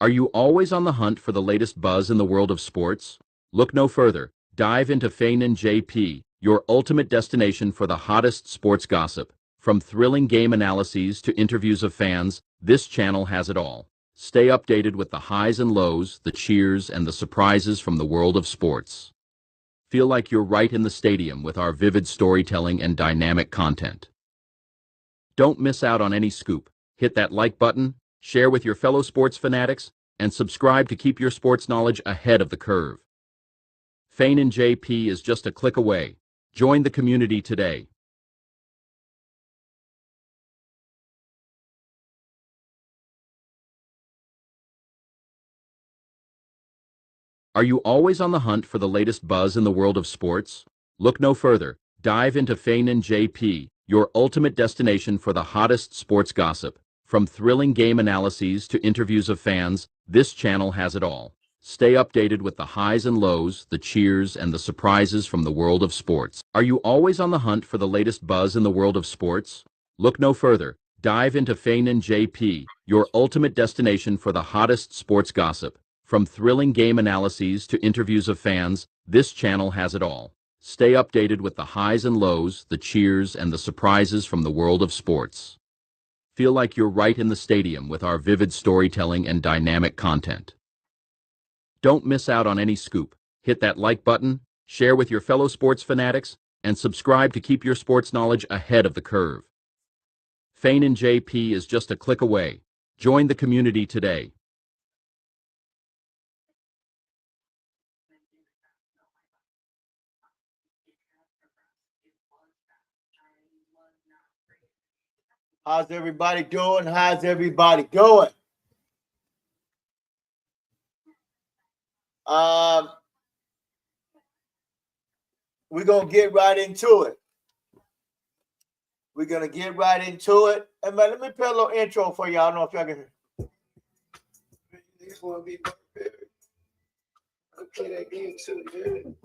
Are you always on the hunt for the latest buzz in the world of sports? Look no further. Dive into Feinen JP, your ultimate destination for the hottest sports gossip. From thrilling game analyses to interviews of fans, this channel has it all. Stay updated with the highs and lows, the cheers, and the surprises from the world of sports. Feel like you're right in the stadium with our vivid storytelling and dynamic content. Don't miss out on any scoop. Hit that like button, share with your fellow sports fanatics, and subscribe to keep your sports knowledge ahead of the curve. Feinen JP is just a click away. Join the community today. Are you always on the hunt for the latest buzz in the world of sports? Look no further. Dive into Feinen JP, your ultimate destination for the hottest sports gossip. From thrilling game analyses to interviews of fans, this channel has it all. Stay updated with the highs and lows, the cheers, and the surprises from the world of sports. Are you always on the hunt for the latest buzz in the world of sports? Look no further. Dive into Feinen JP, your ultimate destination for the hottest sports gossip. From thrilling game analyses to interviews of fans, this channel has it all. Stay updated with the highs and lows, the cheers, and the surprises from the world of sports. Feel like you're right in the stadium with our vivid storytelling and dynamic content. Don't miss out on any scoop. Hit that like button, share with your fellow sports fanatics, and subscribe to keep your sports knowledge ahead of the curve. Feinen JP is just a click away. Join the community today. How's everybody doing? How's everybody going? We're going to get right into it. And man, let me play a little intro for y'all. I don't know if y'all can hear. This one be I'll play that game too, man.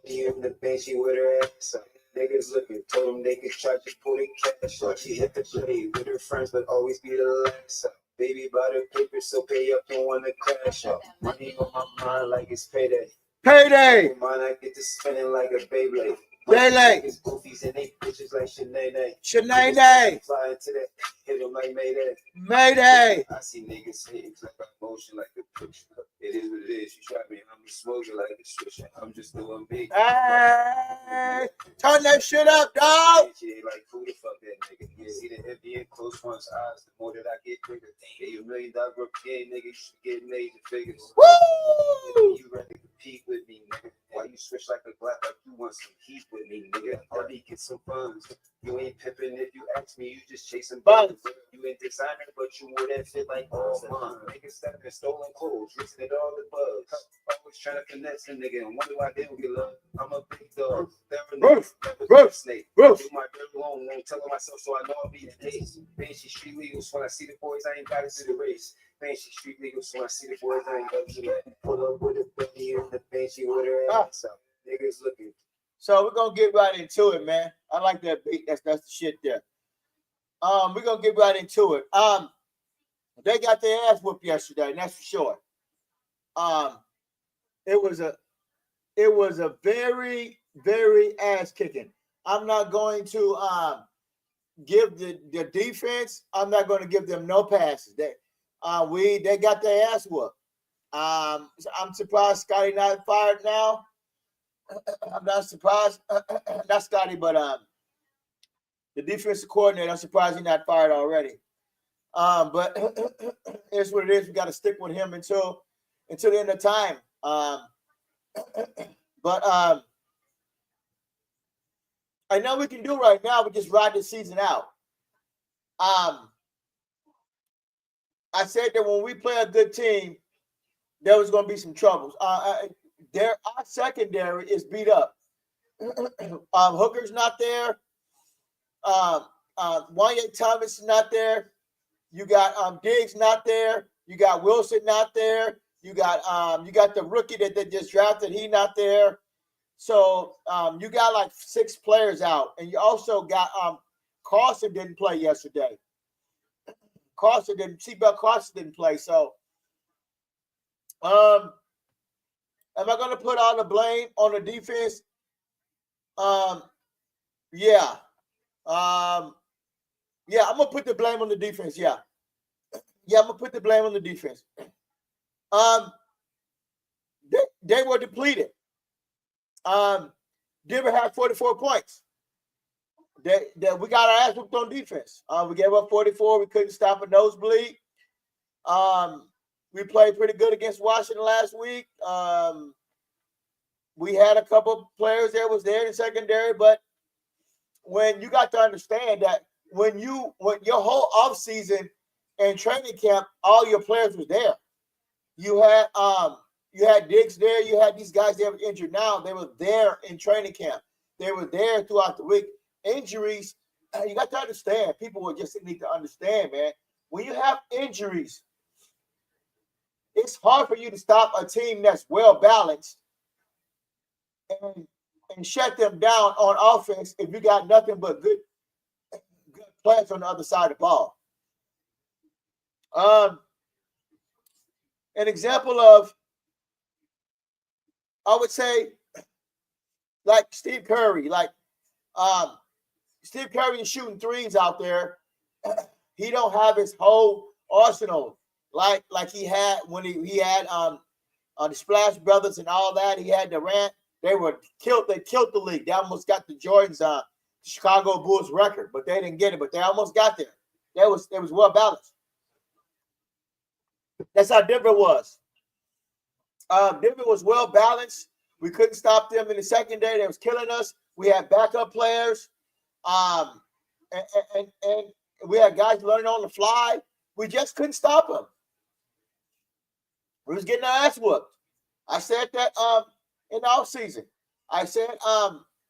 In the bench, she with her ass up. Niggas looking, told them they could charge you for the cash up. She hit the play with her friends, but always be the last up. Baby bought her paper, so pay up and wanna crash up. Money on my mind like it's payday. Payday! Mine, I get to spending like a Beyblade. It's goofies and they bitches like Shanae. Fly into that, hit them like Mayday. I see niggas hitting like a motion like a picture. It is what it is. You try me, I'm smoking like a switch. I'm just doing big. Hey, turn that shit up, dog. She ain't like, who the fuck that nigga? You see the empty and close one's eyes. The more that I get bigger, hey, you $1 million game, nigga, you should get major figures. Woo! You ready to compete with me, nigga? Why you switch like a black like you want some heat with me, nigga? Party get some funds. You ain't pimping if you ask me, you just chasing buns. You ain't designer, but you wore that fit like all month. Niggas stepping stolen clothes, risking it all the bugs. Always trying to finesse a nigga and wonder why they don't get love. I'm a big dog. Roof, snake. Do my dirt alone, won't tell myself, so I know I'll be the case. Man, she street legal, so when I see the boys, I ain't got to see the race. Man, she street legal, so when I see the boys, I ain't got to see that. Pull up with a belly in the bench, she with her ass up. Niggas looking. So we're gonna get right into it, man. I like that beat. That's the shit there. We're gonna get right into it. They got their ass whooped yesterday, and that's for sure. It was a very, very ass kicking. I'm not going to give the defense. I'm not going to give them no passes. They got their ass whooped. I'm surprised Scotty not fired now. I'm not surprised. Not Scotty, but the defensive coordinator. I'm surprised he's not fired already. But it's what it is. We got to stick with him until the end of time. But I know we can do right now. We just ride the season out. I said that when we play a good team, there was going to be some troubles. Our secondary is beat up. Hooker's not there. Wanya Thomas is not there. You got Diggs not there. You got Wilson not there. You got the rookie that they just drafted. He not there. So you got like 6 players out, and you also got Carson didn't play yesterday. Seatbelt Carson didn't play. So am I going to put all the blame on the defense? Yeah. Yeah, I'm gonna put the blame on the defense. Yeah, I'm gonna put the blame on the defense. They were depleted. Denver had 44 points. We got our ass whooped on defense. We gave up 44. We couldn't stop a nosebleed. We played pretty good against Washington last week. We had a couple players that was there in the secondary, but when you got to understand that when your whole offseason and training camp, all your players were there. You had Diggs there. You had these guys that were injured now. They were there in training camp. They were there throughout the week. Injuries, you got to understand. People will just need to understand, man. When you have injuries, it's hard for you to stop a team that's well-balanced and shut them down on offense if you got nothing but good players on the other side of the ball. An example of, I would say, like Steve Curry, Steve Curry is shooting threes out there. He don't have his whole arsenal like he had when he had the Splash Brothers and all that. He had Durant. They killed the league. They almost got the Jordans the Chicago Bulls record, but they didn't get it. But they almost got there. It was well balanced. That's how Denver was. Denver was well balanced. We couldn't stop them in the secondary. They was killing us. We had backup players. And we had guys learning on the fly. We just couldn't stop them. We was getting our ass whooped. I said that in the offseason. I said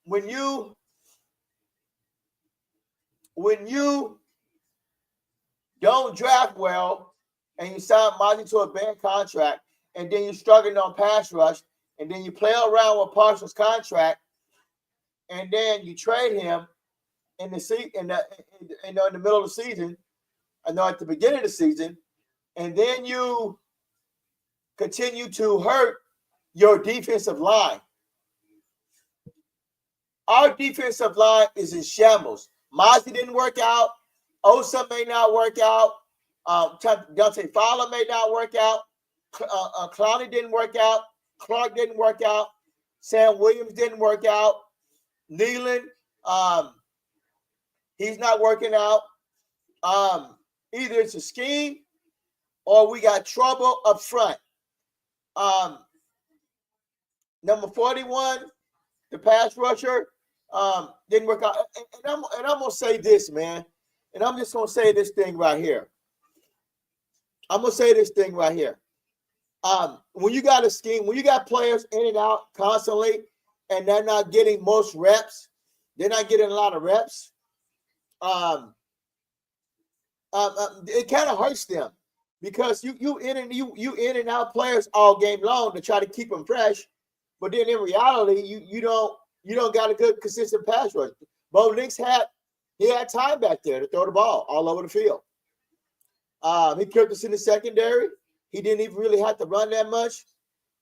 when you don't draft well and you sign Mozzie to a bad contract, and then you're struggling on pass rush, and then you play around with Parsons' contract, and then you trade him in the middle of the season, at the beginning of the season, and then you continue to hurt your defensive line. Our defensive line is in shambles. Mozzie didn't work out. Osa may not work out. Dante Fowler may not work out. Clowney didn't work out. Clark didn't work out. Sam Williams didn't work out. Nealon, he's not working out. Either it's a scheme or we got trouble up front. Number 41, the pass rusher, didn't work out. And I'm going to say this, man. And I'm just going to say this thing right here. When you got a scheme, when you got players in and out constantly, and they're not getting most reps, they're not getting a lot of reps, it kind of hurts them because you in and out players all game long to try to keep them fresh, but then in reality, you don't got a good consistent pass rush. Bo Nix had time back there to throw the ball all over the field. He killed us in the secondary. He didn't even really have to run that much.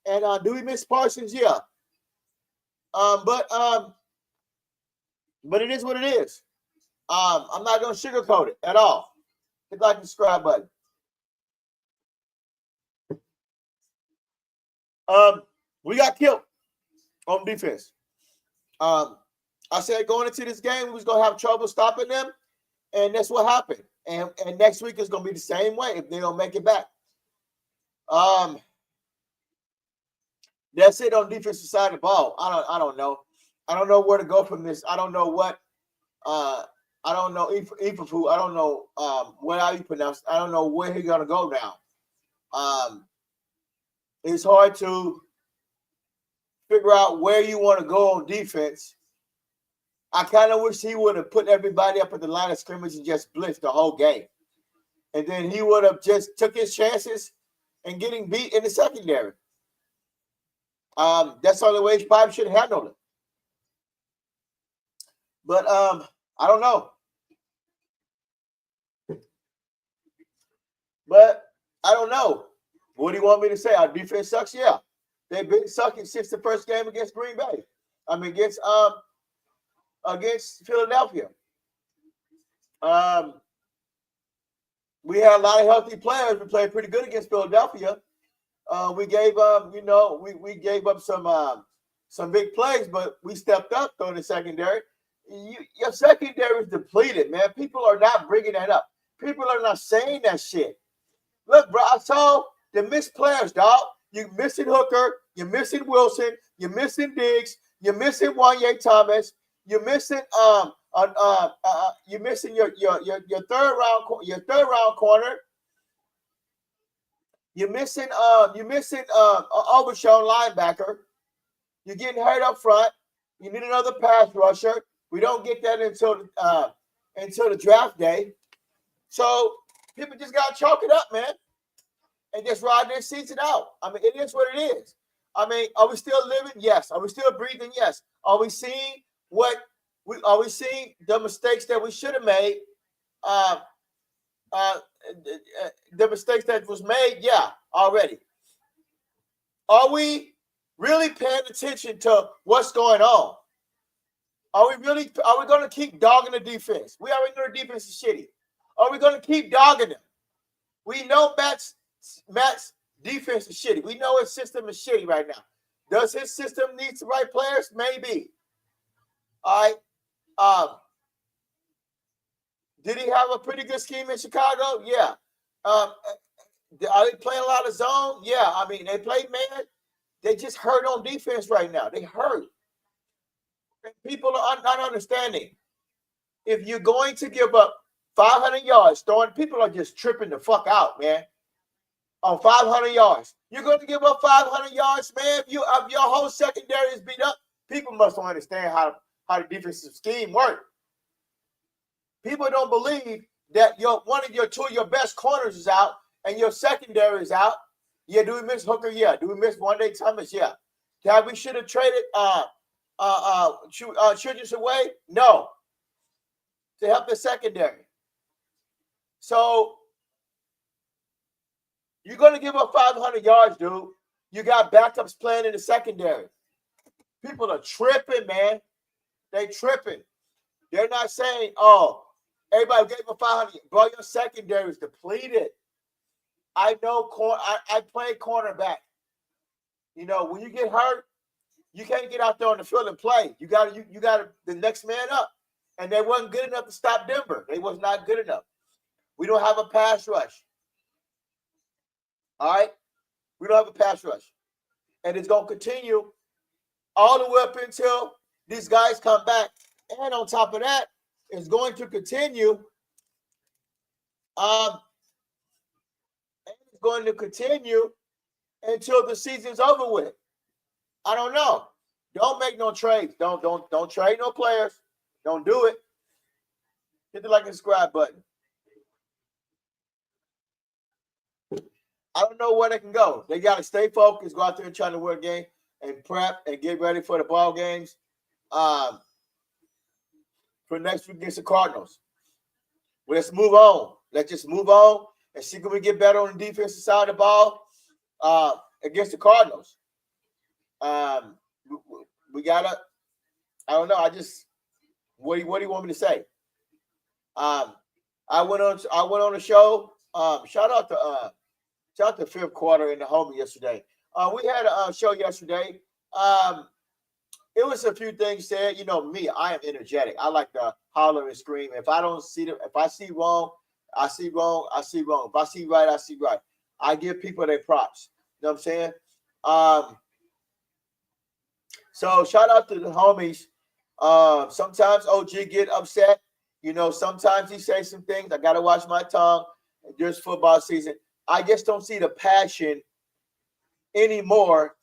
And do we miss Parsons? Yeah. But it is what it is. I'm not going to sugarcoat it at all. Hit like the subscribe button. We got killed on defense. I said going into this game, we was going to have trouble stopping them, and that's what happened. And next week is going to be the same way if they don't make it back. That's it on defensive side of the ball. I don't know. I don't know where to go from this. I don't know what. I don't know Ifafu. I don't know how you pronounce it. I don't know where he's gonna go now. It's hard to figure out where you want to go on defense. I kind of wish he would have put everybody up at the line of scrimmage and just blitzed the whole game. And then he would have just took his chances and getting beat in the secondary. That's the only way he probably should handle it. But I don't know. But I don't know. What do you want me to say? Our defense sucks? Yeah. They've been sucking since the first game against Green Bay. I mean, against Philadelphia. We had a lot of healthy players. We played pretty good against Philadelphia. We gave up, we gave up some big plays, but we stepped up though in the secondary. Your secondary is depleted, man. People are not bringing that up. People are not saying that shit. Look, bro, I saw the missed players, dog. You're missing Hooker. You're missing Wilson. You're missing Diggs. You're missing Wanye Thomas. You're missing you're missing your third round corner. You're missing Overshown linebacker. You're getting hurt up front. You need another pass rusher. We don't get that until the draft day. So people just gotta chalk it up, man, and just ride their season out. I mean, it is what it is. I mean, are we still living? Yes. Are we still breathing? Yes. Are we seeing the mistakes that we should have made? The mistakes that was made, yeah, already. Are we really paying attention to what's going on? Are we going to keep dogging the defense? We already know the defense is shitty. Are we going to keep dogging them? We know Matt's defense is shitty. We know his system is shitty right now. Does his system need the right players? Maybe. All right. Did he have a pretty good scheme in Chicago? Yeah. Are they playing a lot of zone? Yeah. I mean, they play man. They just hurt on defense right now. They hurt. People are not understanding. If you're going to give up 500 yards, people are just tripping the fuck out, man. On 500 yards. You're going to give up 500 yards, man. If your whole secondary is beat up, people must don't understand how the defensive scheme works. People don't believe that one of your best corners is out and your secondary is out. Yeah, do we miss Hooker? Yeah. Do we miss Wanye Thomas? Yeah. We should have traded Childress away? No. To help the secondary. So you're going to give up 500 yards, dude. You got backups playing in the secondary. People are tripping, man. They tripping. They're not saying, oh, everybody gave up 500. Bro, your secondary is depleted. I know. I play cornerback. When you get hurt, you can't get out there on the field and play. You got the next man up. And they wasn't good enough to stop Denver. They was not good enough. We don't have a pass rush. All right? We don't have a pass rush. And it's going to continue all the way up until these guys come back. And on top of that, it's going to continue. It's going to continue until the season's over with. I don't know. Don't make no trades. Don't trade no players. Don't do it. Hit the like and subscribe button. I don't know where they can go. They got to stay focused, go out there and try to win a game and prep and get ready for the ball games for next week against the Cardinals. Well, let's move on. Let's just move on and see can we get better on the defensive side of the ball against the Cardinals. We gotta. I don't know. What do you want me to say? I went on a show. Shout out to Fifth Quarter in the Homie yesterday. We had a show yesterday. It was a few things said. Me, I am energetic. I like to holler and scream. If I see wrong, I see wrong. I see wrong. If I see right, I see right. I give people their props. You know what I'm saying? So shout out to the homies. Sometimes OG get upset. Sometimes he says some things. I gotta watch my tongue. There's football season. I just don't see the passion anymore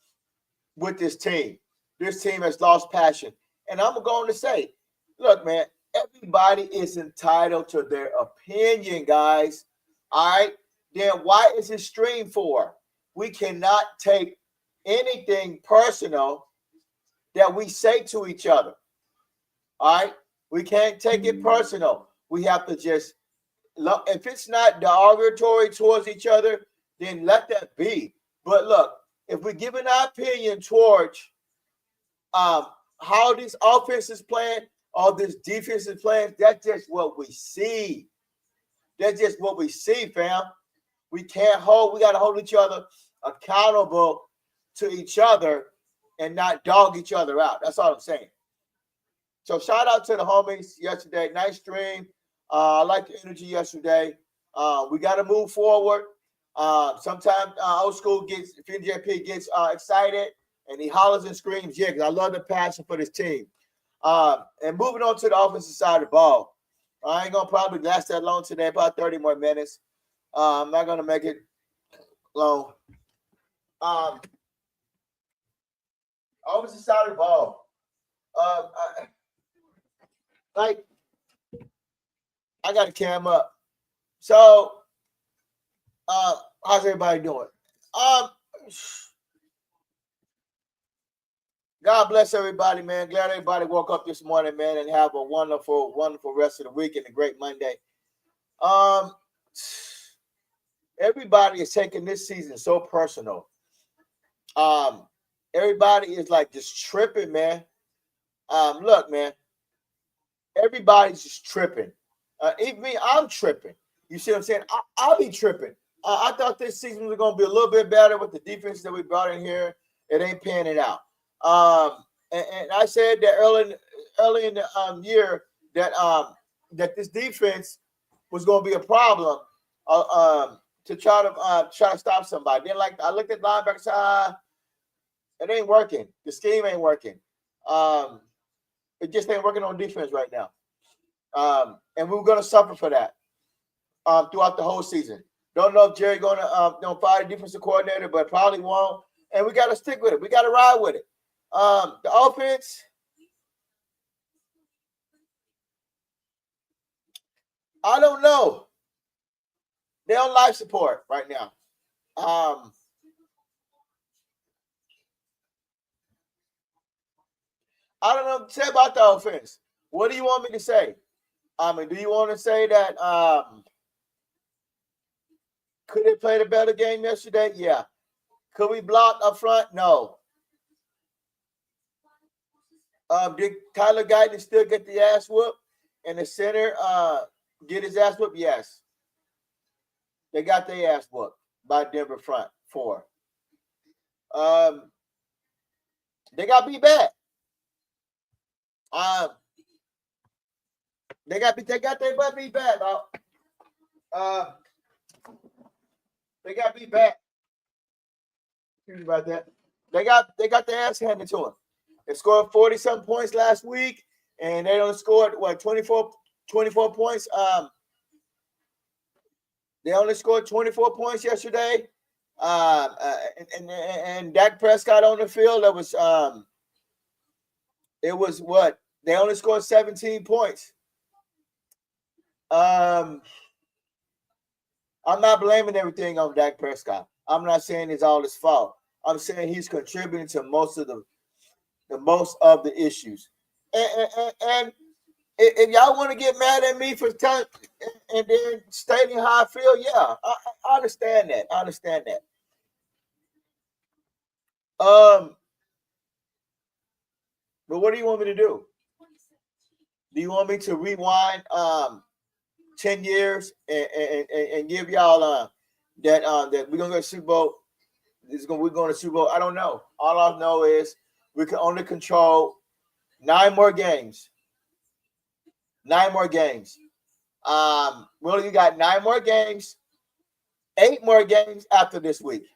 with this team. This team has lost passion. And I'm going to say, look, man, everybody is entitled to their opinion, guys. All right? Then why is it streamed for? We cannot take anything personal that we say to each other. All right, we can't take it personal. We have to just look. If it's not derogatory towards each other, then let that be. But look, if we're giving our opinion towards how this offense is playing or this defense is playing, that's just what we see. That's just what we see, fam. We got to hold each other accountable to each other and not dog each other out. That's all I'm saying. So shout out to the homies yesterday. Nice stream. I like the energy yesterday. We got to move forward. Sometimes old school FinJP gets excited and he hollers and screams, yeah, because I love the passion for this team. And moving on to the offensive side of the ball. I ain't going to probably last that long today, about 30 more minutes. I'm not going to make it long. Offensive side of the ball. I got a cam up. So, how's everybody doing? God bless everybody, man. Glad everybody woke up this morning, man, and have a wonderful, wonderful rest of the week and a great Monday. Everybody is taking this season so personal. Everybody is like just tripping, man. Look, man. Everybody's just tripping. Even me, I'm tripping. You see what I'm saying? I'll be tripping. I thought this season was going to be a little bit better with the defense that we brought in here. It ain't panning out. And I said that early in the year that that this defense was going to be a problem to try to stop somebody. Then I looked at linebackers. It ain't working. The scheme ain't working. It just ain't working on defense right now. And we're going to suffer for that throughout the whole season. Don't know if Jerry going to fire the defensive coordinator, but probably won't. And we got to stick with it. We got to ride with it. The offense, I don't know. They're on life support right now. I don't know what to say about the offense. What do you want me to say? Do you want to say that could they play a better game yesterday? Yeah. Could we block up front? No. Did Tyler Guyton still get the ass whoop? And the center get his ass whooped? Yes. They got their ass whooped by Denver front four. They got beat bad. They got their butt beat bad, dog. They got beat bad. Excuse me about that. They got their ass handed to them. They scored 40-something points last week, and they only scored 24 points. They only scored 24 points yesterday. And Dak Prescott on the field, it was what? They only scored 17 points. I'm not blaming everything on Dak Prescott. I'm not saying it's all his fault. I'm saying he's contributing to most of the issues. And if y'all want to get mad at me for telling and then stating how I feel, yeah, I understand that. I understand that. But what do you want me to do? Do you want me to rewind 10 years and give y'all that we're gonna go to Super Bowl? We're going to Super Bowl. I don't know. All I know is we can only control 9 more games. 9 more games. Well, you got 9 more games, 8 more games after this week.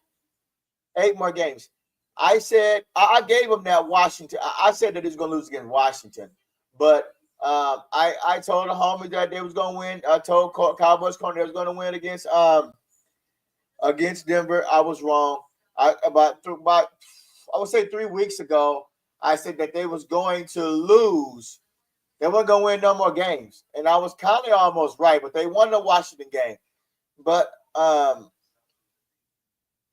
8 more games. I said I gave them that Washington. I said that he's going to lose against Washington, but I told the homies that they was going to win. I told Cowboys corner they was going to win against Denver. I was wrong. About I would say 3 weeks ago, I said that they was going to lose. They weren't going to win no more games, and I was kind of almost right. But they won the Washington game. But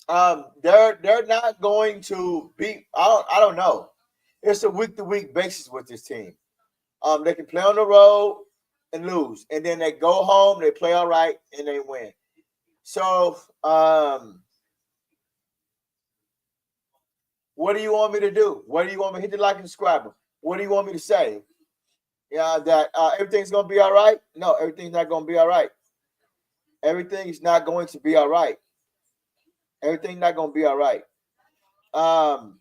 They're not going to be. I don't know. It's a week to week basis with this team. They can play on the road and lose, and then they go home, they play all right, and they win. So, what do you want me to do? What do you want me to hit the like and subscribe? What do you want me to say? Yeah, that everything's gonna be all right. No, everything's not gonna be all right. Everything is not going to be all right. Everything's not gonna be all right. Um,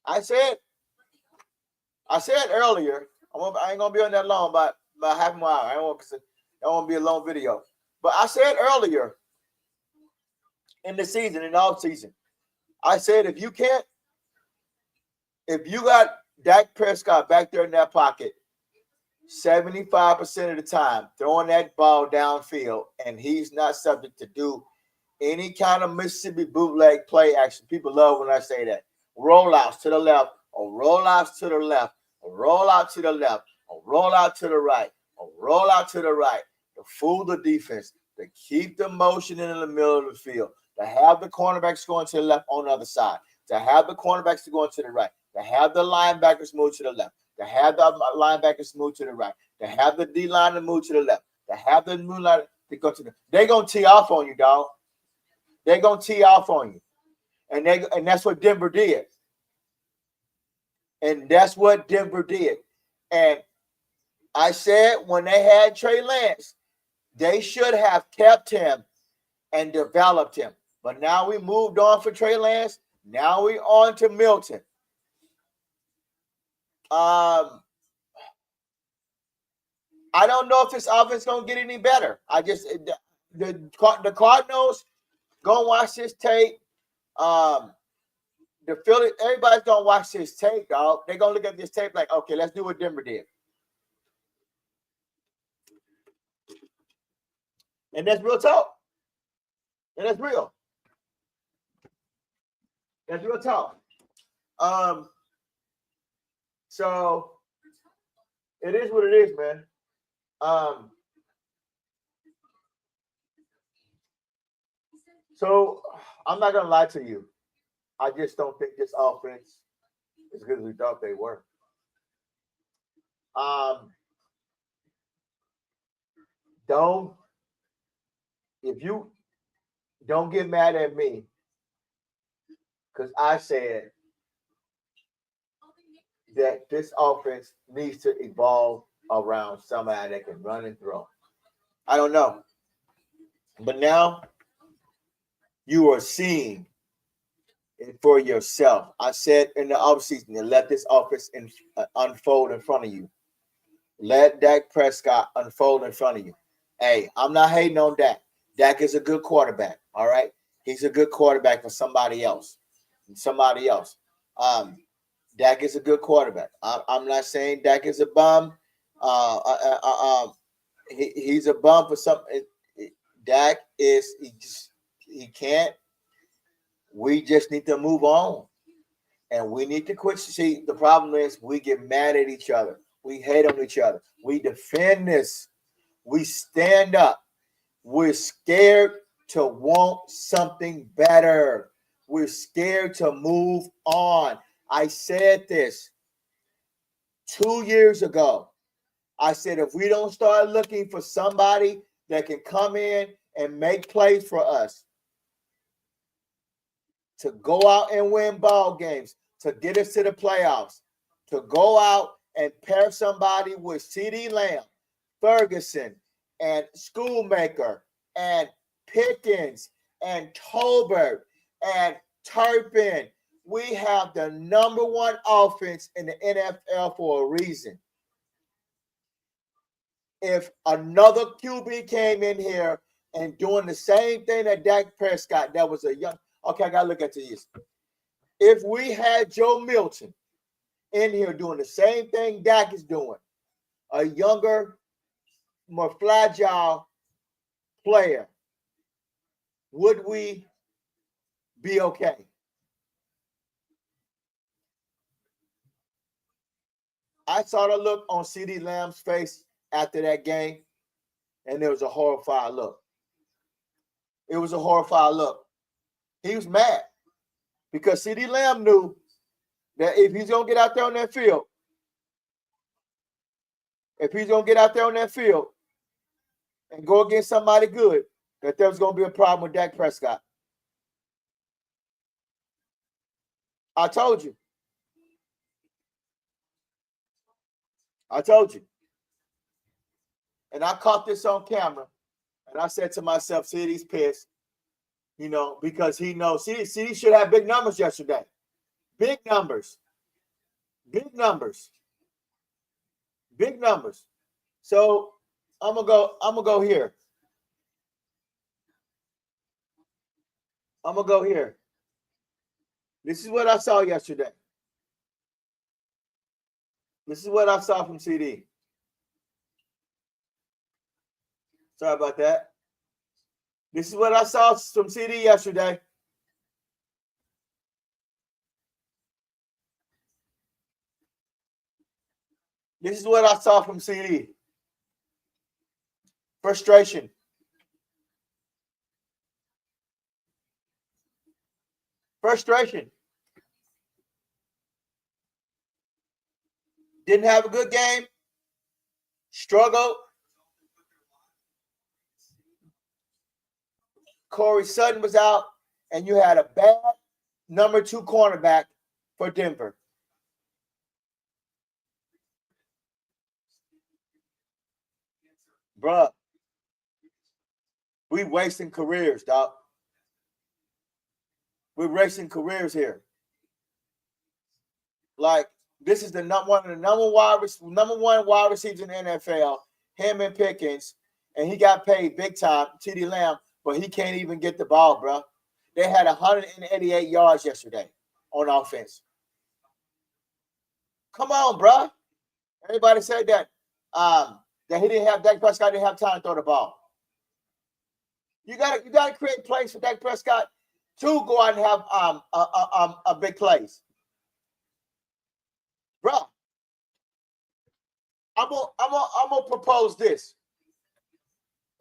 I said earlier, I ain't gonna be on that long, about half an hour. I don't want to be a long video. But I said earlier in the season, in the off season, I said if you got Dak Prescott back there in that pocket 75% of the time, throwing that ball downfield, and he's not subject to do any kind of Mississippi bootleg play action. People love when I say that. Rollouts to the left, or rollouts to the left, or roll out to the left, or roll out to the right, or roll out to the right, to fool the defense, to keep the motion in the middle of the field, to have the cornerbacks going to the left on the other side, to have the cornerbacks going to the right, to have the linebackers move to the left, to have the linebackers move to the right, to have the D-line to move to the left, to have the new line to go to the. They're going to tee off on you, dog. They're going to tee off on you. And that's what Denver did. And that's what Denver did. And I said when they had Trey Lance, they should have kept him and developed him. But now we moved on for Trey Lance. Now we on to Milton. I don't know if this offense is going to get any better. The Cardinals, go watch this tape. The Philly, everybody's gonna watch this tape, dog. They're gonna look at this tape like, okay, let's do what Denver did. And that's real talk. And that's real. That's real talk. So it is what it is, man. So I'm not gonna lie to you. I just don't think this offense is as good as we thought they were. If you don't get mad at me, because I said that this offense needs to evolve around somebody that can run and throw. I don't know. But now you are seeing it for yourself. I said in the offseason to let this offense unfold in front of you. Let Dak Prescott unfold in front of you. Hey, I'm not hating on Dak. Dak is a good quarterback. All right. He's a good quarterback for somebody else. Dak is a good quarterback. I'm not saying Dak is a bum. He's a bum for some. Dak is he can't. We just need to move on, and we need to quit. See, the problem is we get mad at each other. We hate on each other. We defend this. We stand up. We're scared to want something better. We're scared to move on. I said this 2 years ago. I said, if we don't start looking for somebody that can come in and make plays for us, to go out and win ball games, to get us to the playoffs, to go out and pair somebody with CeeDee Lamb, Ferguson, and Schoolmaker, and Pickens, and Tolbert, and Turpin. We have the number one offense in the NFL for a reason. If another QB came in here and doing the same thing that Dak Prescott, that was a young, okay, I got to look at this. If we had Joe Milton in here doing the same thing Dak is doing, a younger, more fragile player, would we be okay? I saw the look on CeeDee Lamb's face after that game, and there was a horrified look. it was a horrified look. He was mad because CeeDee Lamb knew that if he's going to get out there on that field, and go against somebody good, that there was going to be a problem with Dak Prescott. I told you. And I caught this on camera, and I said to myself, CeeDee's pissed, because he knows. CeeDee should have big numbers yesterday. Big numbers. So I'm gonna go here. This is what I saw yesterday. This is what I saw from CeeDee. Sorry about that. This is what I saw from CeeDee yesterday. This is what I saw from CeeDee. Frustration. Didn't have a good game. Struggled. Corey Sutton was out, and you had a bad number 2 cornerback for Denver. Bruh, we wasting careers, dog. We're wasting careers here. Like, this is the number one wide receiver in the NFL, him and Pickens, and he got paid big time, CeeDee Lamb, but he can't even get the ball, bro. They had 188 yards yesterday on offense. Come on, bro. Everybody said that Dak Prescott didn't have time to throw the ball. You gotta create plays for Dak Prescott to go out and have a big plays. Bro, I'm gonna propose this.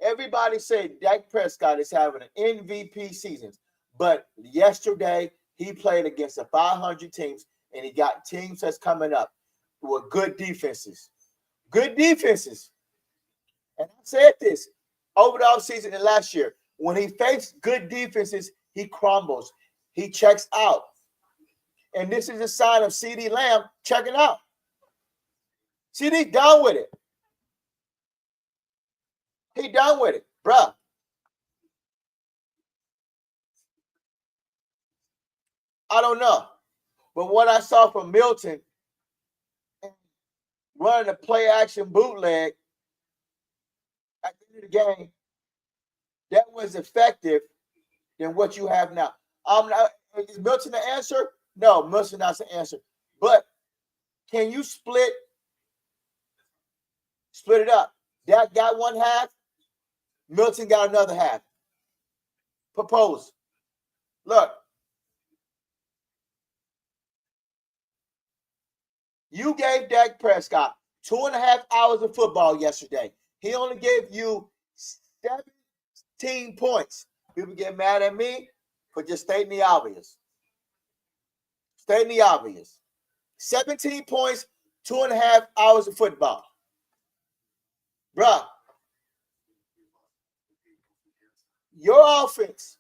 Everybody said Dak Prescott is having an MVP season, but yesterday he played against the 500 teams, and he got teams that's coming up with good defenses. And I said this over the offseason and last year. When he faced good defenses, he crumbles. He checks out. And this is a sign of CeeDee Lamb checking out. CeeDee done with it. He done with it, bruh. I don't know. But what I saw from Milton running a play-action bootleg at the end of the game, that was effective than what you have now. Is Milton the answer? No, Milton not the answer. But can you split it up? Dak got one half, Milton got another half. Propose. Look. You gave Dak Prescott 2.5 hours of football yesterday. He only gave you 17 points. People get mad at me for just stating the obvious. 17 points, 2.5 hours of football. Bruh, your offense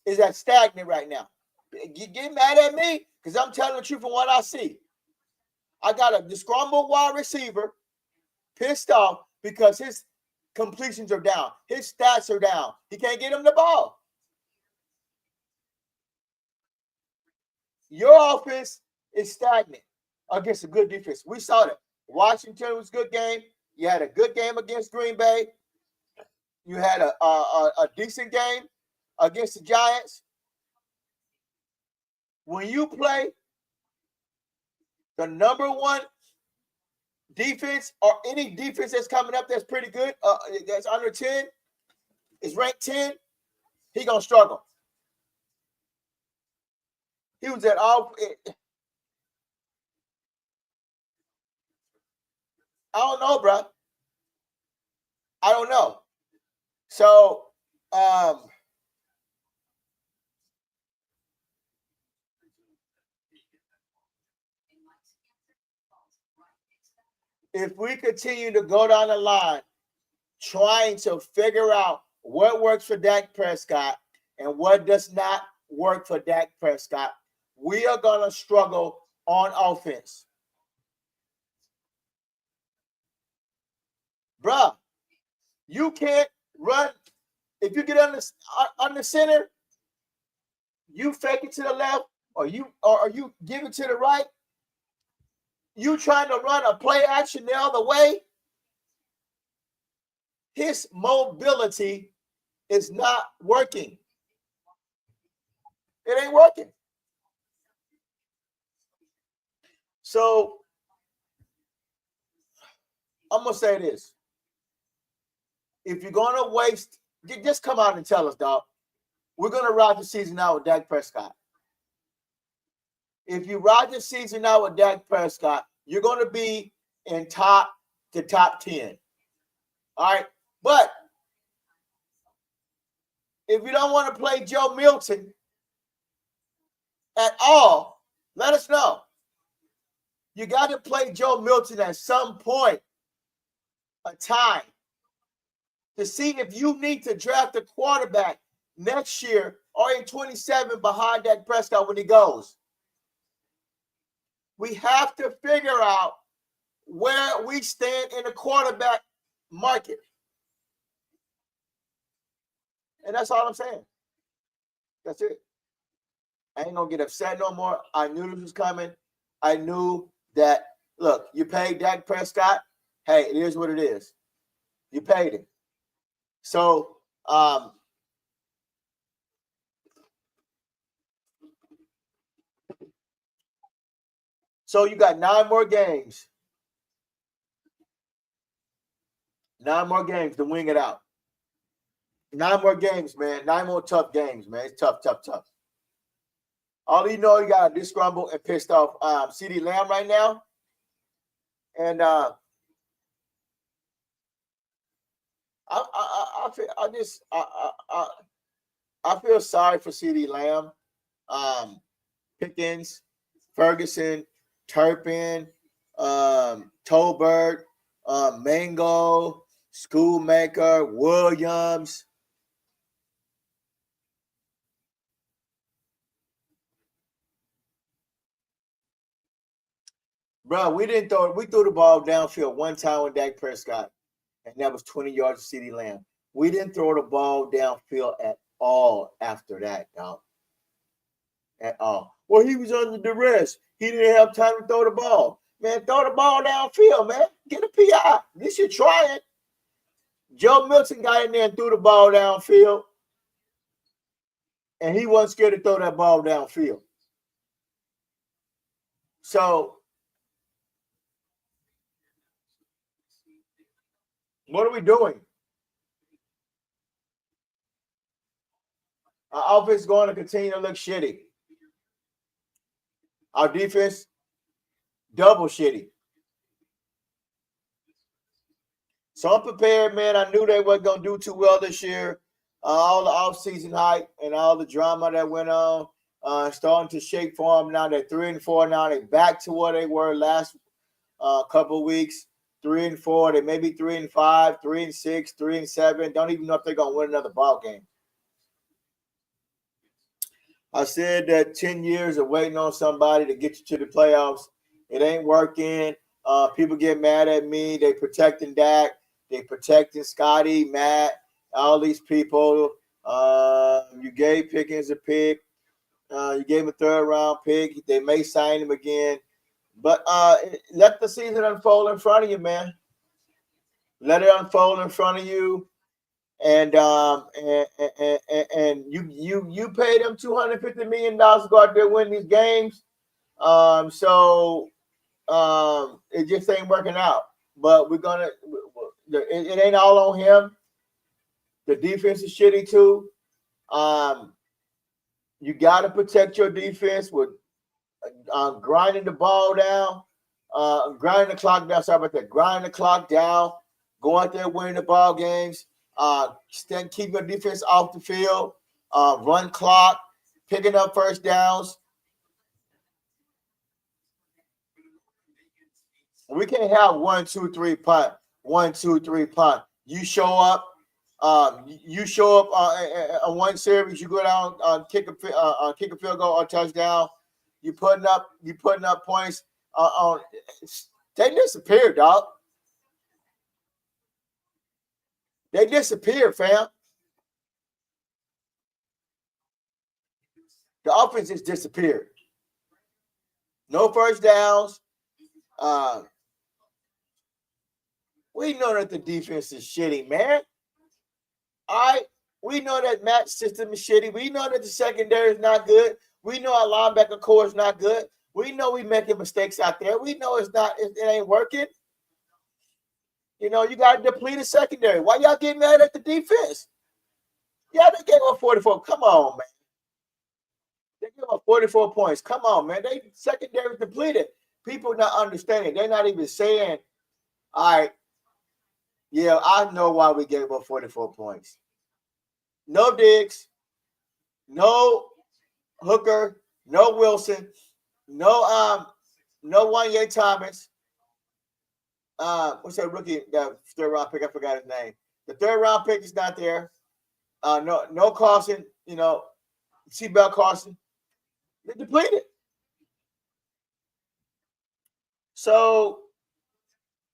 is at stagnant right now. You get mad at me because I'm telling the truth from what I see. I got a disgruntled wide receiver pissed off because his completions are down. His stats are down. He can't get him the ball. Your offense is stagnant against a good defense. We saw that. Washington was a good game. You had a good game against Green Bay. You had a decent game against the Giants. When you play the number one defense or any defense that's coming up that's pretty good, that's under 10, is ranked 10, he going to struggle. He was at all. I don't know, bro. I don't know. So, if we continue to go down the line trying to figure out what works for Dak Prescott and what does not work for Dak Prescott, we are going to struggle on offense. Bruh, you can't run. If you get on the center, you fake it to the left or you give it to the right. You trying to run a play action the other way. His mobility is not working. It ain't working. So I'm going to say this. If you're going to waste, just come out and tell us, dog. We're going to ride the season out with Dak Prescott. If you ride the season out with Dak Prescott, you're going to be in top 10. All right? But if you don't want to play Joe Milton at all, let us know. You got to play Joe Milton at some point of time to see if you need to draft a quarterback next year or in 27 behind Dak Prescott when he goes. We have to figure out where we stand in the quarterback market. And that's all I'm saying. That's it. I ain't going to get upset no more. I knew this was coming. I knew that, look, you paid Dak Prescott. Hey, it is what it is. You paid him. So, you got 9 more games. 9 more games to wing it out. 9 more games, man. 9 more tough games, man. It's tough. All you know, you got disgruntled and pissed off CeeDee Lamb right now. And I feel sorry for CeeDee Lamb, Pickens, Ferguson, Turpin, Tolbert, Mango, Schoolmaker, Williams. Bro, we threw the ball downfield one time with Dak Prescott, and that was 20 yards to CeeDee Lamb. We didn't throw the ball downfield at all after that, dog. At all. Well, he was under duress. He didn't have time to throw the ball. Man, throw the ball downfield, man. Get a PI. At least you're trying. Joe Milton got in there and threw the ball downfield, and he wasn't scared to throw that ball downfield. So, what are we doing? Our offense is going to continue to look shitty. Our defense, double shitty. So I'm prepared, man. I knew they weren't going to do too well this year. All the offseason hype and all the drama that went on starting to shake for them. Now they're 3-4. Now they're back to where they were last couple of weeks. 3-4. They may be 3-5, 3-6, 3-7. Don't even know if they're going to win another ball game. I said that 10 years of waiting on somebody to get you to the playoffs, it ain't working. People get mad at me. They protecting Dak. They protecting Scotty, Matt, all these people. You gave Pickens a pick. You gave him a 3rd-round pick. They may sign him again. But let the season unfold in front of you, man. Let it unfold in front of you. And you paid them $250 million to go out there and win these games. So it just ain't working out. But it ain't all on him. The defense is shitty too. You got to protect your defense with grinding the ball down, grinding the clock down. Sorry about that. Grinding the clock down. Go out there winning the ball games. Keep your defense off the field. Run clock. Picking up first downs. We can't have 1, 2, 3 punt, 1, 2, 3 punt. You show up. You show up on one series. You go down, kick a field goal or touchdown. You putting up points. They disappear, dog. They disappear, fam. The offense just disappeared. No first downs. We know that the defense is shitty, man. All right. We know that Matt's system is shitty. We know that the secondary is not good. We know our linebacker core is not good. We know we're making mistakes out there. We know it ain't working. You know, you got to deplete the secondary. Why y'all getting mad at the defense? Yeah, they gave up 44. Come on, man. They gave up 44 points. Come on, man. They secondary is depleted. People not understanding. They're not even saying, all right, yeah, I know why we gave up 44 points. No Diggs, no Hooker, no Wilson, no Wanye Thomas. What's that rookie, that third round pick? I forgot his name. The third round pick is not there. No Carson, Seabell Carson. They're depleted. So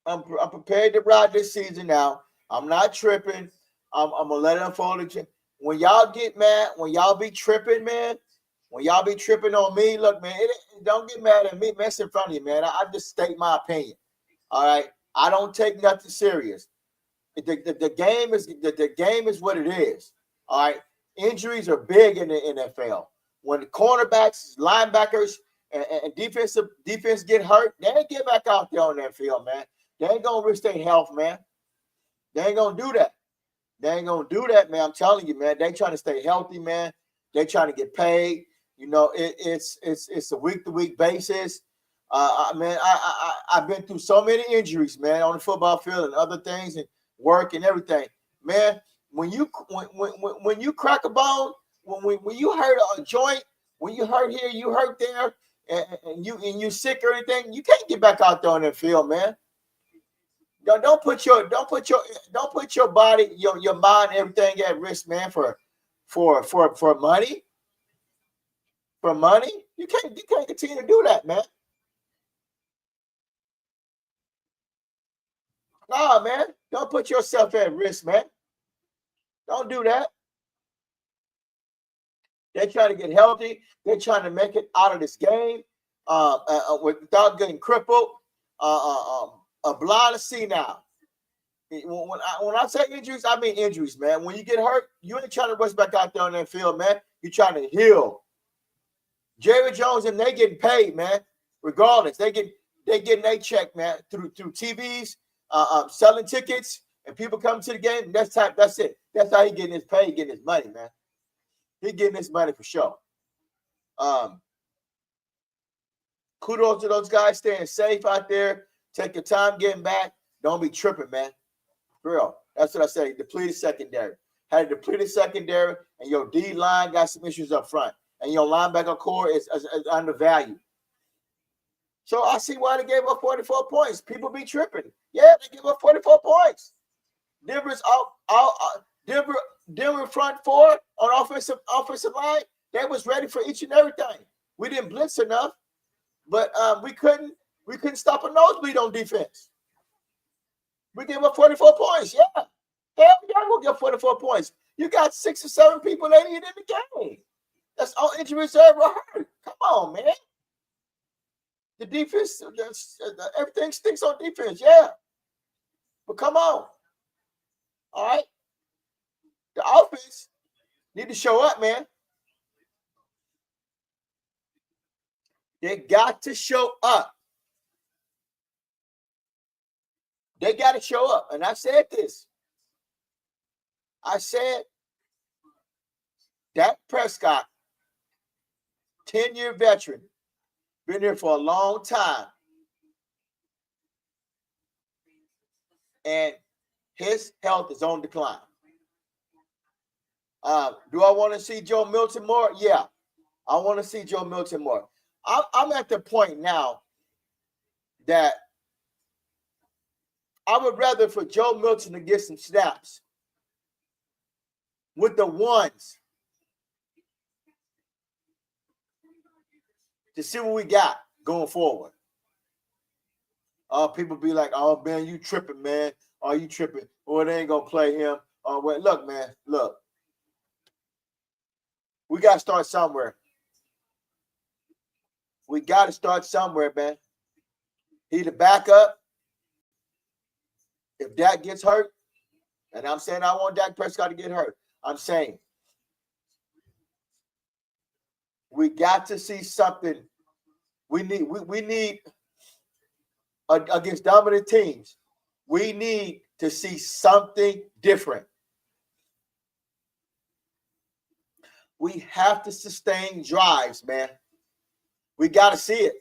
I'm prepared to ride this season now. I'm not tripping. I'm gonna let it unfold. When y'all get mad, when y'all be tripping, man, when y'all be tripping on me, look, man, don't get mad at me, man. It's in front of you, man. I just state my opinion. All right, I don't take nothing serious. The game is what it is. All right, injuries are big in the NFL. When the cornerbacks, linebackers, and defense get hurt, they ain't get back out there on that field, man. They ain't gonna risk their health, man. They ain't gonna do that. They ain't gonna do that, man. I'm telling you, man. They trying to stay healthy, man. They trying to get paid. It's a week-to-week basis. Man, I've been through so many injuries, man, on the football field and other things and work and everything, man. When you crack a bone, when you hurt a joint, when you hurt here, you hurt there, and you sick or anything, you can't get back out there on that field, man. Don't put your body, your mind, everything at risk, man, for money. For money, you can't continue to do that, man. Nah, man, don't put yourself at risk, man. Don't do that. They're trying to get healthy. They're trying to make it out of this game without getting crippled. Blind to see now. When I say injuries, I mean injuries, man. When you get hurt, you ain't trying to rush back out there on that field, man. You're trying to heal. Jerry Jones and they getting paid, man. Regardless, they getting their check, man, through TVs, selling tickets, and people come to the game. That's it. That's how he getting his pay, getting his money, man. He getting his money for sure. Kudos to those guys staying safe out there. Take your time getting back. Don't be tripping, man. For real. That's what I say. Depleted secondary. Had a depleted secondary, and your D line got some issues up front. And your linebacker core is undervalued. So I see why they gave up 44 points. People be tripping. Yeah, they gave up 44 points. Denver's Denver front four on offensive line, they was ready for each and everything. We didn't blitz enough, but we couldn't stop a nosebleed on defense. We gave up 44 points. Yeah. Hell, y'all will get 44 points. You got 6 or 7 people that ain't in the game. That's all injury reserve or hurt. Come on, man. The defense, everything stinks on defense, yeah. But come on. All right. The offense need to show up, man. They got to show up. They got to show up. And I said this. I said Dak Prescott, 10-year veteran, been here for a long time. And his health is on decline. Do I want to see Joe Milton more? Yeah, I want to see Joe Milton more. I'm at the point now that I would rather for Joe Milton to get some snaps with the ones to see what we got going forward. People be like, "Oh man, you tripping, man? Are you tripping? Or they ain't gonna play him?" Well, look, man, look, we gotta start somewhere. We gotta start somewhere, man. He the backup. If Dak gets hurt, and I'm saying I want Dak Prescott to get hurt, I'm saying we got to see something. We need against dominant teams. We need to see something different. We have to sustain drives, man. We got to see it.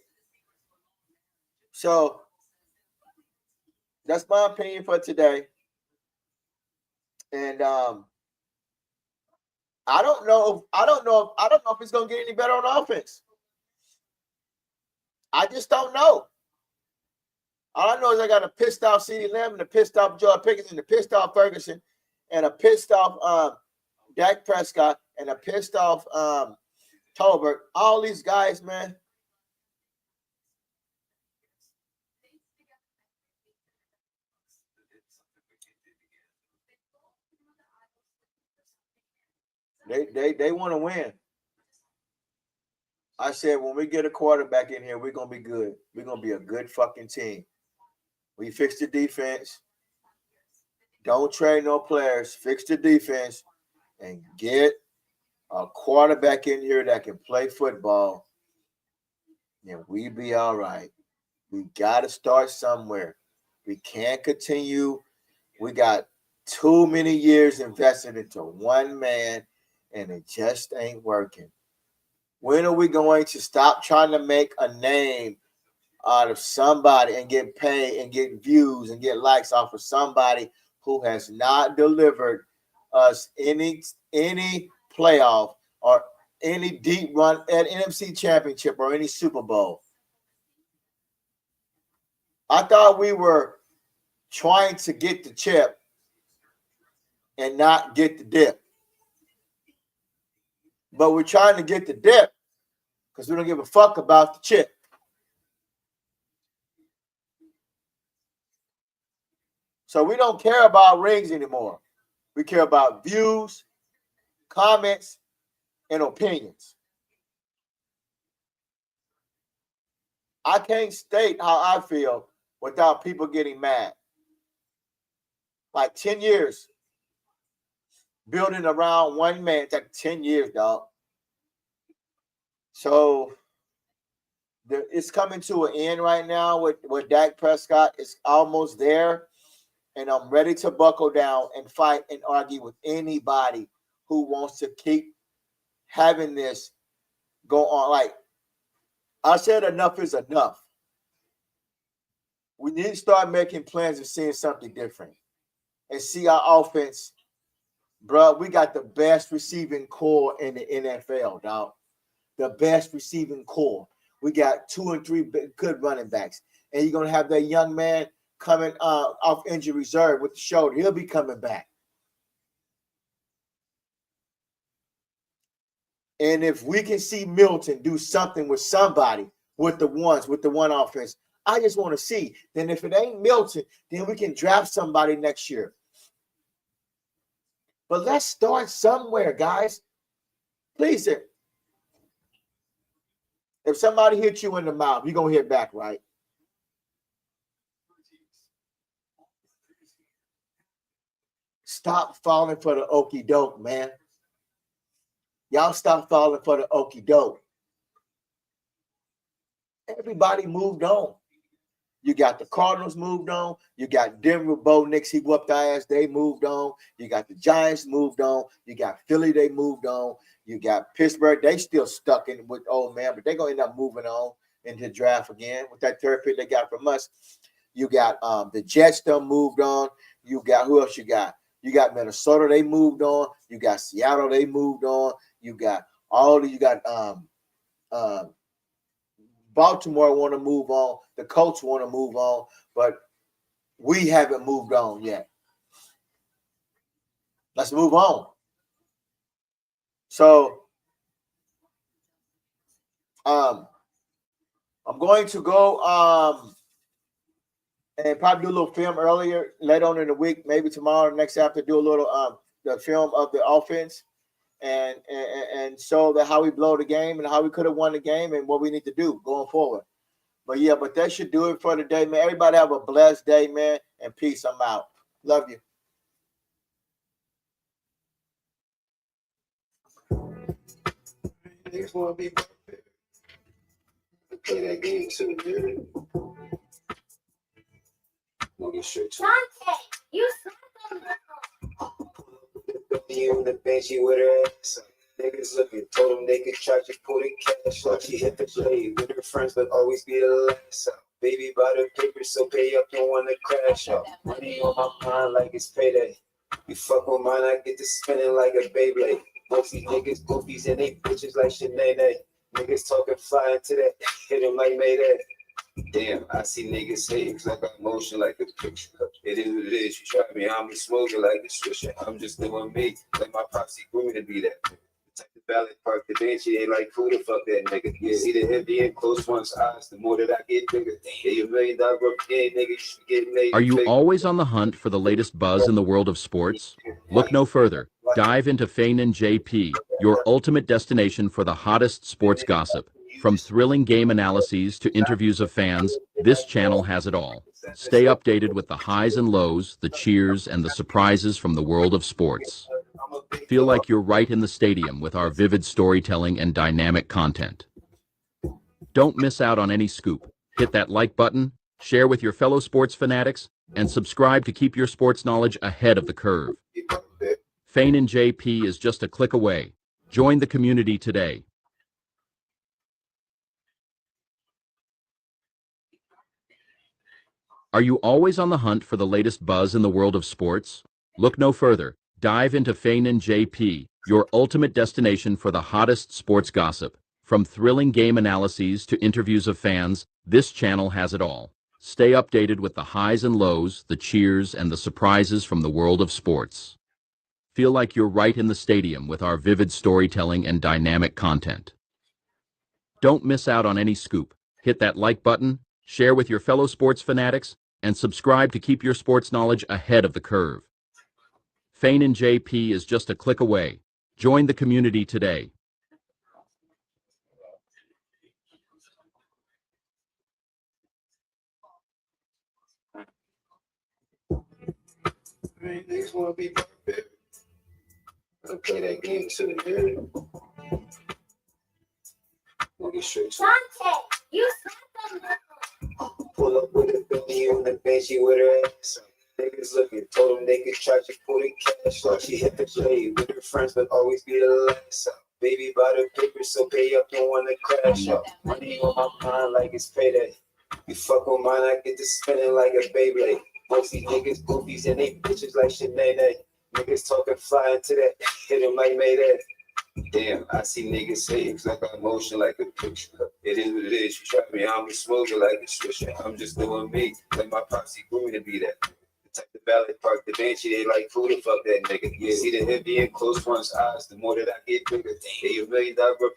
So that's my opinion for today. And I don't know if it's gonna get any better on offense. I just don't know. All I know is I got a pissed off CeeDee Lamb and a pissed off George Pickens and a pissed off Ferguson and a pissed off Dak Prescott and a pissed off Tolbert. All these guys, man. They want to win. I said when we get a quarterback in here, we're gonna be good. We're gonna be a good fucking team. We fix the defense. Don't trade no players. Fix the defense and get a quarterback in here that can play football. And we be all right. We got to start somewhere. We can't continue. We got too many years invested into one man, and it just ain't working. When are we going to stop trying to make a name out of somebody and get paid and get views and get likes off of somebody who has not delivered us any playoff or any deep run at NFC Championship or any Super Bowl? I thought we were trying to get the chip and not get the dip. But we're trying to get the dip because we don't give a fuck about the chip. So we don't care about rings anymore. We care about views, comments, and opinions. I can't state how I feel without people getting mad. Like 10 years building around one man. It's like 10 years, dog. So it's coming to an end right now with Dak Prescott. It's almost there. And I'm ready to buckle down and fight and argue with anybody who wants to keep having this go on. Like I said, enough is enough. We need to start making plans and seeing something different and see our offense. Bro, we got the best receiving core in the NFL, dog. The best receiving core. We got 2 and 3 good running backs. And you're going to have that young man coming off injury reserve with the shoulder. He'll be coming back. And if we can see Milton do something with somebody, with the one offense, I just want to see. Then if it ain't Milton, then we can draft somebody next year. But let's start somewhere, guys. Please. If somebody hits you in the mouth, you're going to hit back, right? Stop falling for the okie doke, man. Y'all stop falling for the okie doke. Everybody moved on. You got the Cardinals moved on. You got Denver, Bo Nix, he whooped our ass. They moved on. You got the Giants moved on. You got Philly, they moved on. You got Pittsburgh, they still stuck in with old man, but they're going to end up moving on into the draft again with that third pick they got from us. You got the Jets done moved on. You got who else you got? You got Minnesota, they moved on. You got Seattle, they moved on. You got Baltimore want to move on. The Colts want to move on. But We haven't moved on yet. Let's move on. So, I'm going to go and probably do a little film earlier, later on in the week, maybe tomorrow, next after, do a little the film of the offense and show that how we blow the game and how we could have won the game and what we need to do going forward. But yeah, but that should do it for today, man. Everybody have a blessed day, man, and peace. I'm out. Love you. Niggas wanna be play that game too, dude. We'll get straight to Dante, you suck. it. On the bench, she with her ass up. Niggas looking, told them they could charge you, pull the cash up. She hit the blade with her friends, but always be the last up. Baby bought her paper, so pay up, don't wanna crash up. Money on my mind like it's payday. You fuck with mine, I get to spinning like a Beyblade. Most these niggas goofies and they bitches like Sinead. Niggas talking fly into that, hit them like Mayday. Damn, I see niggas hating cause I got motion like a picture. It is what it is, you try me, I'm smoking like a swisher. I'm just doing me, like my pops grew me to be that. Type the ballot park, the bench, ain't like who the fuck that nigga. You see the heavy and close one's eyes, the more that I get bigger. Yeah, you $1 million game, nigga, you should get made. Are you always on the hunt for the latest buzz in the world of sports? Look no further. Dive into Feinen JP, your ultimate destination for the hottest sports gossip. From thrilling game analyses to interviews of fans, this channel has it all. Stay updated with the highs and lows, the cheers, and the surprises from the world of sports. Feel like you're right in the stadium with our vivid storytelling and dynamic content. Don't miss out on any scoop. Hit that like button, share with your fellow sports fanatics, and subscribe to keep your sports knowledge ahead of the curve. Feinen JP is just a click away. Join the community today. Are you always on the hunt for the latest buzz in the world of sports? Look no further. Dive into Feinen JP, your ultimate destination for the hottest sports gossip. From thrilling game analyses to interviews of fans, this channel has it all. Stay updated with the highs and lows, the cheers, and the surprises from the world of sports. Feel like you're right in the stadium with our vivid storytelling and dynamic content. Don't miss out on any scoop. Hit that like button, share with your fellow sports fanatics, and subscribe to keep your sports knowledge ahead of the curve. Feinen JP is just a click away. Join the community today. Niggas wanna be perfect. I'll play that game too, dude. We'll get straight to it. Dante, you suck. Pull up with a Bentley on the bench, she with her ass up. Niggas looking, told them they could charge you, pull the cash up. She hit the blade with her friends, but always be the last up. Baby bought her paper, so pay up, don't wanna crash up. Money on my mind like it's payday. You fuck with mine, I get to spinning like a Beyblade. Most these niggas goofies and they bitches like Sinead. Niggas talking fly into that, hit them like Mayday. Damn, I see niggas hating cause I got motion like a picture. It is what it is, you try me, I'm smoking like a swisher. I'm just doing me, like my pops grew me to be that. Type the ballot park, the bench, they like who the fuck that nigga. You see the heavy and close one's eyes, the more that I get bigger. Yeah, you $1 million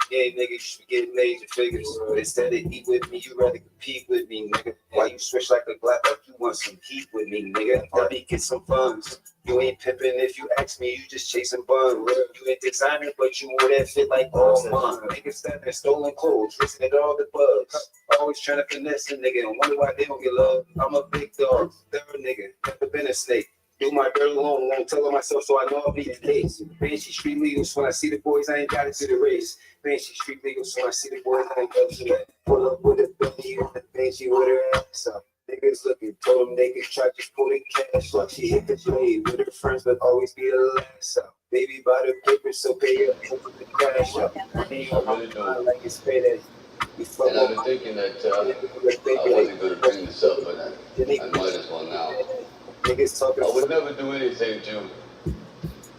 game, nigga, you should get major figures. But instead of eat with me, you rather compete with me, nigga. Why you switch like a Glock like you want some heat with me, nigga? Let me get some funds. You ain't pimping if you ask me, you just chasing buns. You ain't designer, but you wear that fit like all month. Niggas that are stolen clothes, risking it all the bugs. Always trying to finesse a nigga and wonder why they don't get love. I'm a big dog, thorough nigga, never been a snake. Do my dirt alone, won't tell on myself, so I know I'll be the case. Banshee street legal, so when I see the boys, I ain't got it to the race. Banshee street legal, so when I see the boys, I ain't got it to that. Pull up with a Bentley on the Banshee with her ass up. Niggas looking, told them they could try to pull the cash up. She hit the blade with her friends, but always be the last up. Baby bought her paper, so pay up, open the crash up. Money on my mind like it's payday. And I've been thinking that I wasn't going to bring this up, but I might as well now. Niggas talking. I would never do anything to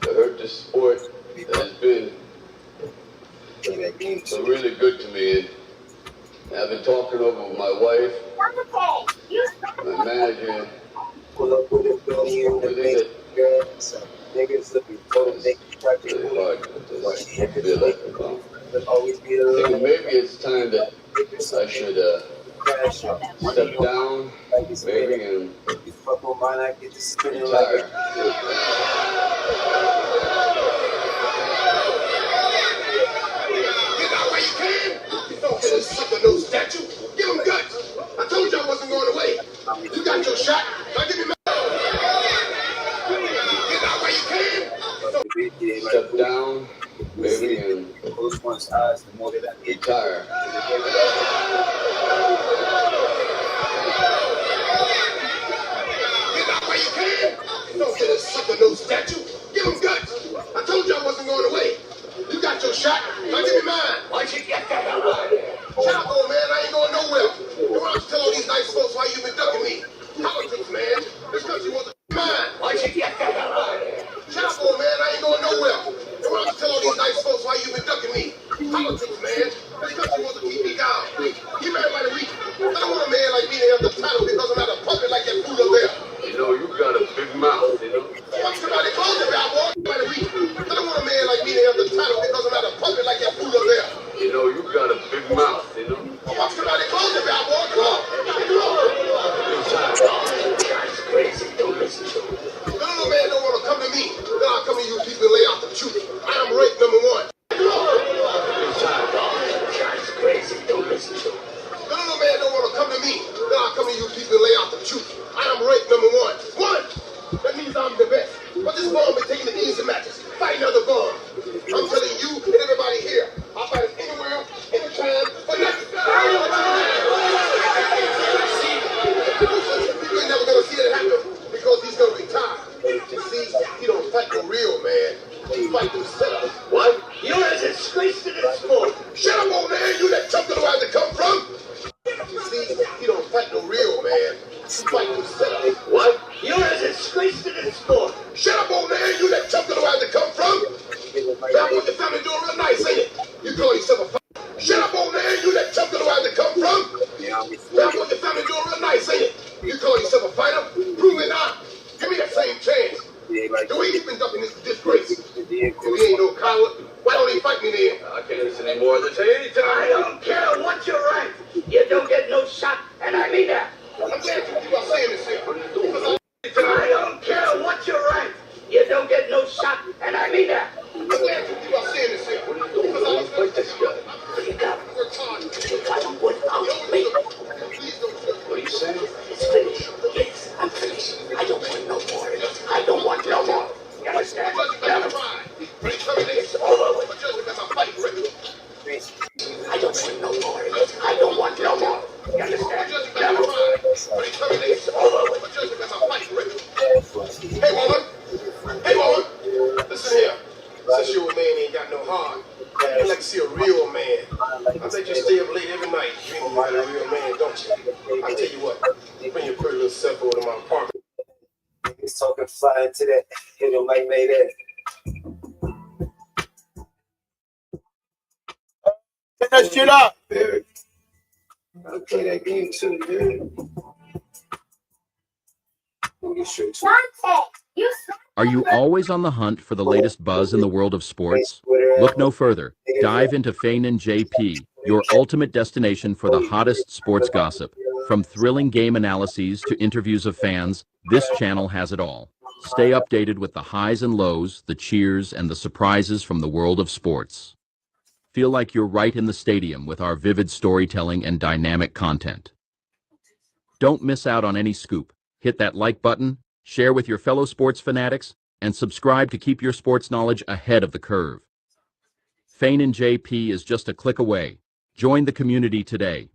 hurt the sport that has been so really good to me. And I've been talking over with my wife, Dante, you suck. my manager, Pull up with a Benny in the Really base, that your ass up. Niggas looking for them, they can try to really pull hard it. to Why just she hit the feel plate, like about. but always be the Thinking last. maybe it's time that I should Crash out. step down, Like it's maybe, and you fuck with mine, I get to spinning like retire. Get out where you can. Don't get a sucker, no statue. Give him guts. I told you I wasn't going away. You got your shot. Now give me my. Get out where you can. Step down, maybe, and close one's eyes, the more that I get retire. Get out where you can. Don't get a sucker, no statue. Give him guts. I told you I wasn't going away. You got your shot. Now give me mine. Why'd you get that out of there? Shut up, old man. I ain't going nowhere. You want to tell all these nice folks why you been ducking me? Politics, man. This country wasn't mine. Why'd you get that out of there? Shut up, old man. I ain't going nowhere. You want to tell all these nice folks why you been ducking me? Politics, man. This country wasn't keep me down. Give everybody weak. I don't want a man like me to have the title because I'm not a puppet like that fool up there. You know, you got a big mouth, you know. Watch somebody close the valve, boy. Everybody weak. I don't want a man like me to have the title because I'm not a puppet like that fool up there. You know, you got a big mouth, you know. Watch somebody close the valve, boy. Come on. Guy's crazy. Don't listen to him. The little man don't want to come to me. Then I'll come to you people and lay out the truth. I am rape number one. Guy's crazy. Don't listen to him. The little man don't want to come to me. Then I'll come to you people and lay out the truth. I am rape number one. One! That means I'm the best. But this bomb is taking the easy matches. Fight another bomb. I'm telling you and everybody here, I'll fight it anywhere, anytime, for nothing. People ain't never gonna see that happen because he's gonna retire. You see, he don't fight the real man. He fight himself. What? You're a disgrace to this sport. Shut up, old man. You that chump don't know where to come from. You see, he don't fight no real man. He fight himself. What? You're a disgrace to this sport. Shut up, old man. You that chump don't know where to come from. That's what your family doing real nice, ain't it? You call yourself a fighter. Shut up, old man. You that chump don't know where to come from. That's what your family doing real nice, ain't it? You call yourself a fighter? Prove it out. Give me that same chance. The way he's been ducking this disgrace. If he ain't no coward, why don't he fight me then? I can't listen anymore of this anytime. I don't care what you write. You don't get no shot, and I mean that. I'm glad you are saying this here. I don't care what you write. You don't get no shot, and I mean that. I'm glad you are saying this here. Let's fight this guy. You got to work hard. You got to win out me. Please don't judge me. What are you saying? It's finished. Yes, I'm finished. I don't want no more. I don't want no more. You understand? It's over with. I don't want no more. I don't want no more. You understand? It's over with. Hey, woman. Hey, woman. Listen here. Since your man ain't got no heart, I'd like to see a real man. I bet you stay up late every night dreaming about a real man, don't you? I tell you what, bring your pretty little self over to my apartment. Niggas talking flying to that. Hit him like Mayday. Get that shit up. I'll play that game too, man. We'll get straight to Dante, you Are you always on the hunt for the latest buzz in the world of sports? Look no further. Dive into Feinen JP, your ultimate destination for the hottest sports gossip. From thrilling game analyses to interviews of fans, this channel has it all. Stay updated with the highs and lows, the cheers, and the surprises from the world of sports. Feel like you're right in the stadium with our vivid storytelling and dynamic content. Don't miss out on any scoop. Hit that like button, share with your fellow sports fanatics, and subscribe to keep your sports knowledge ahead of the curve. Feinen JP is just a click away. Join the community today.